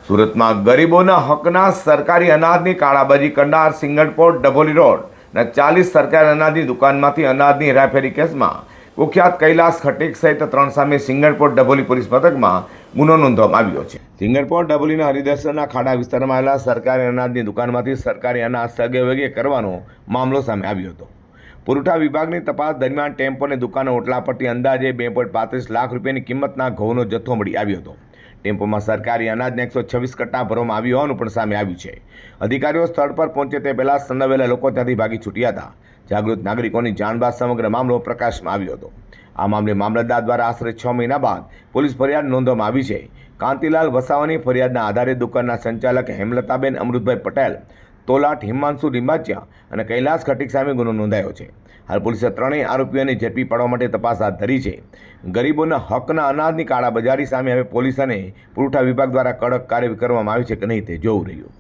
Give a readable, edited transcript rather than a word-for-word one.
સુરતમાં ગરીબોના હકના સરકારી અનાજની કાળાબાજી કરનાર સિંગણપોર ડભોલી રોડના 40 સરકારી અનાજની દુકાનમાંથી અનાજની હેરાફેરી કેસમાં કુખ્યાત કૈલાસ ખટીક સહિત 3 સામે સિંગણપોર ડભોલી પોલીસ મથકમાં ગુનો નોંધવામાં આવ્યો છે। સિંગણપોર ડભોલીના હરિદર્શનના ખાડા વિસ્તારમાં આવેલા સરકારી અનાજની દુકાનમાંથી સરકારી અનાજ સગેવગે કરવાનો મામલો સામે આવ્યો હતો। પુરવઠા વિભાગની તપાસ દરમિયાન ટેમ્પોની દુકાનો ઓટલા પરથી અંદાજે 2.35 લાખ રૂપિયાની કિંમતના ઘઉંનો જથ્થો મળી આવ્યો હતો। ટેમ્પોમાં સરકારી અનાજને 126 કટ્ટા ભરવામાં આવ્યું હોવાનું પણ સામે આવ્યું છે। અધિકારીઓ સ્થળ પર પહોંચે તે પહેલાં સંડોવાયેલા લોકો ત્યાંથી ભાગી છૂટ્યા હતા। જાગૃત નાગરિકોની જાણ બાદ સમગ્ર મામલો પ્રકાશમાં આવ્યો હતો। આ મામલે મામલતદાર દ્વારા આશરે 6 મહિના બાદ પોલીસ ફરિયાદ નોંધવામાં આવી છે। કાંતિલાલ વસાવાની ફરિયાદના આધારે દુકાનના સંચાલક હેમલતાબેન અમૃતભાઈ પટેલ, તોલાટ હિમાંશુ લિંબાચિયા અને કૈલાસ ખટીક સામે ગુનો નોંધાયો છે। હાલ પોલીસે ત્રણેય આરોપીઓને ઝડપી પાડવા માટે તપાસ હાથ ધરી છે। ગરીબોના હકના અનાજની કાળાબજારી સામે હવે પોલીસ અને પુરવઠા વિભાગ દ્વારા કડક કાર્યવાહી કરવામાં આવી છે કે નહીં તે જોવું રહ્યું।